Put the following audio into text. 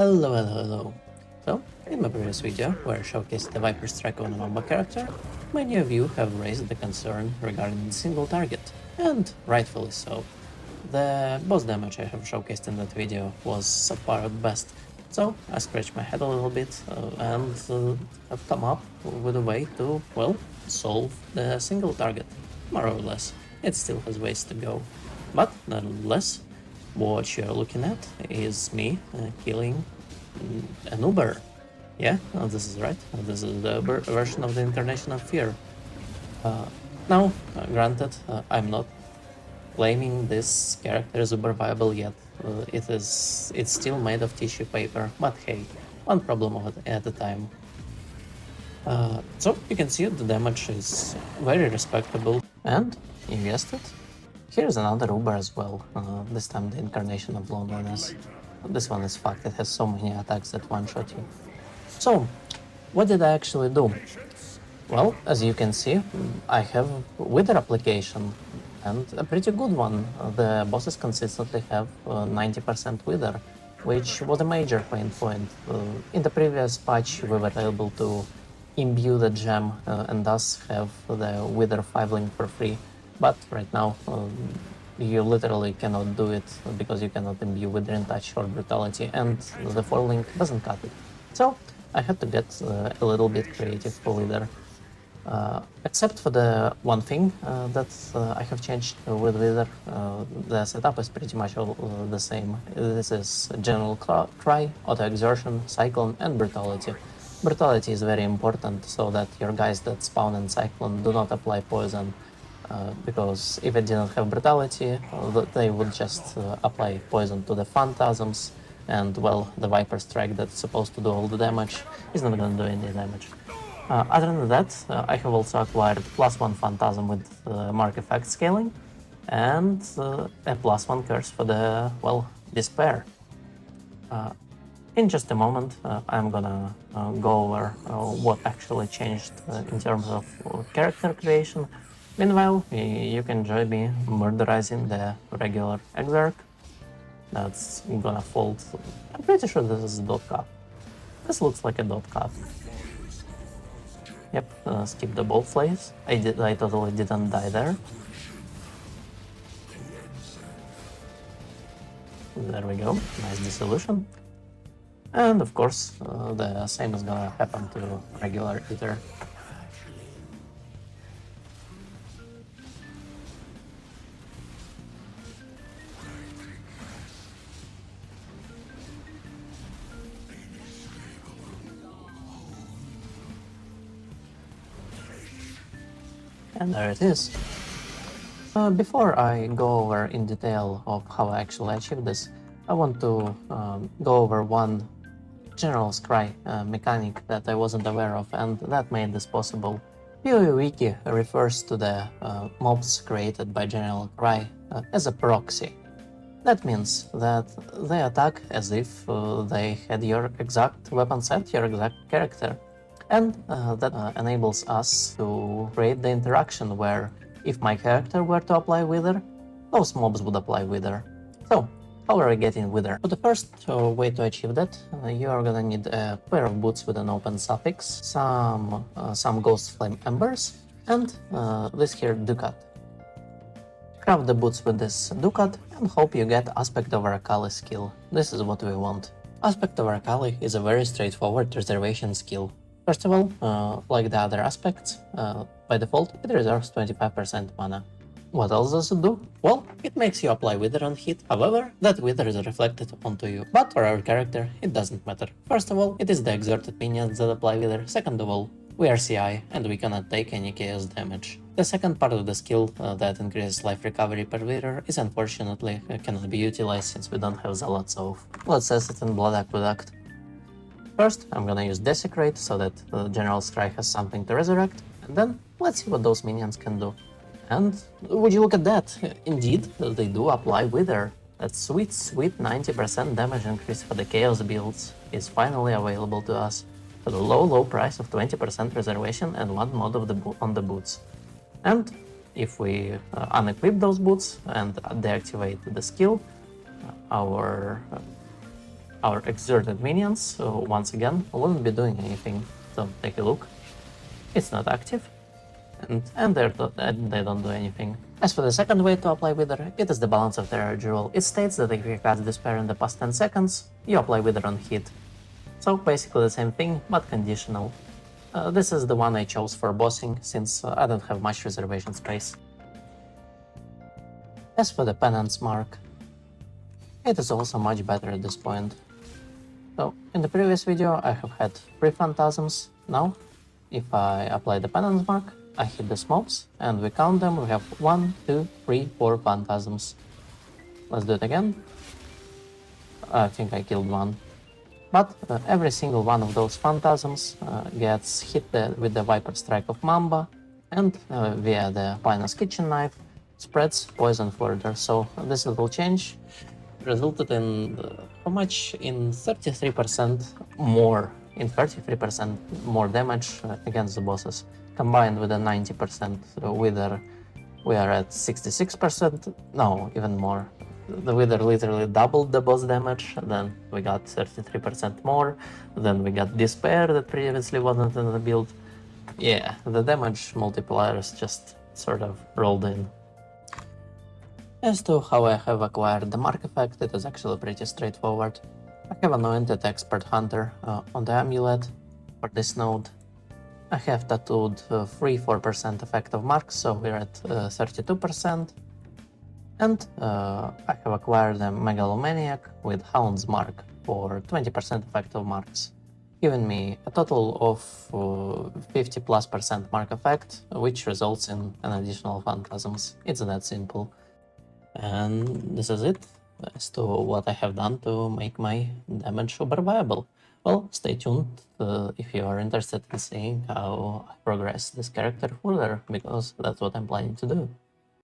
Hello. So, in my previous video, where I showcased the Viper Strike on a Mamba character, many of you have raised the concern regarding the single target, and rightfully so. The boss damage I have showcased in that video was subpar at best, so I scratched my head a little bit and have come up with a way to, well, solve the single target, more or less. It still has ways to go, but nonetheless, what you're looking at is me killing an Uber. Yeah, this is right. This is the version of the Incarnation of Fear. Now, granted, I'm not claiming this character is uber viable yet. It's still made of tissue paper, but hey, one problem at a time. So you can see the damage is very respectable, and you guessed it, here's another Uber as well, this time the Incarnation of Loneliness. This one is fucked, it has so many attacks that one-shot you. So, what did I actually do? Well, as you can see, I have Wither application, and a pretty good one. The bosses consistently have 90% Wither, which was a major pain point. In the previous patch, we were able to imbue the gem and thus have the Wither 5 link for free, but right now you literally cannot do it because you cannot imbue Wither in Touch or Brutality, and the 4 link doesn't cut it. So I had to get a little bit creative for Wither. Except for the one thing that I have changed with Wither, the setup is pretty much all the same. This is General Cry, Auto Exertion, Cyclone, and Brutality. Brutality is very important so that your guys that spawn in Cyclone do not apply poison, because if it didn't have Brutality, they would just apply poison to the Phantasms, and well, the Viper Strike that's supposed to do all the damage is not gonna do any damage. Other than that, I have also acquired +1 Phantasm with Mark Effect scaling, and a +1 curse for the, well, Despair. In just a moment, I'm gonna go over what actually changed in terms of character creation. Meanwhile, you can join me murderizing the regular Exarch. That's gonna fold. I'm pretty sure this is a dot cut. This looks like a dot cut. Yep, skip the bolt flays. I totally didn't die there. There we go, nice dissolution. And of course, the same is gonna happen to regular Eater. And there it is. Before I go over in detail of how I actually achieved this, I want to go over one general scry mechanic that I wasn't aware of, and that made this possible. PoE Wiki refers to the mobs created by General Cry as a proxy. That means that they attack as if they had your exact weapon set, your exact character. And that enables us to create the interaction where if my character were to apply Wither, those mobs would apply Wither. So, how are we getting Wither? For the first way to achieve that, you are gonna need a pair of boots with an open suffix, some Ghost Flame Embers, and this here Ducat. Craft the boots with this Ducat and hope you get Aspect of Arcali skill. This is what we want. Aspect of Arcali is a very straightforward reservation skill. First of all, like the other aspects, by default it reserves 25% mana. What else does it do? Well, it makes you apply Wither on hit, however, that Wither is reflected onto you. But for our character, it doesn't matter. First of all, it is the exerted minions that apply Wither. Second of all, we are CI and we cannot take any chaos damage. The second part of the skill that increases life recovery per Wither is unfortunately cannot be utilized since we don't have Zealots off. Let's test it in Blood Aqueduct. First, I'm gonna use Desecrate so that General Strike has something to resurrect, and then let's see what those minions can do. And would you look at that? Indeed, they do apply Wither. That sweet 90% damage increase for the Chaos builds is finally available to us for the low price of 20% reservation and 1 mod on the boots. And if we unequip those boots and deactivate the skill, our our exerted minions, so once again, wouldn't be doing anything. So take a look. It's not active, and they don't do anything. As for the second way to apply Wither, it is the balance of terror rule. It states that if you cast Despair in the past 10 seconds, you apply Wither on hit. So basically the same thing, but conditional. This is the one I chose for bossing, since I don't have much reservation space. As for the Penance Mark, it is also much better at this point. So, in the previous video I have had 3 Phantasms. Now, if I apply the Penance Mark, I hit the smokes, and we count them, we have 1, 2, 3, 4 Phantasms. Let's do it again. I think I killed one. But every single one of those Phantasms gets hit with the Viper Strike of Mamba, and via the Pinus Kitchen Knife, spreads poison further. So this little change resulted in how much? In 33% more, in 33% more damage against the bosses, combined with a 90% Wither. We are at 66%, no, even more. The Wither literally doubled the boss damage, then we got 33% more, then we got Despair that previously wasn't in the build. Yeah, the damage multipliers just sort of rolled in. As to how I have acquired the Mark effect, it is actually pretty straightforward. I have anointed Expert Hunter on the amulet for this node. I have tattooed free 4% effect of marks, so we're at 32%. And I have acquired a Megalomaniac with Hound's Mark for 20% effect of marks, giving me a total of 50+% mark effect, which results in an additional Phantasms. It's that simple. And this is it as to what I have done to make my damage super viable. Well, stay tuned if you are interested in seeing how I progress this character further, because that's what I'm planning to do.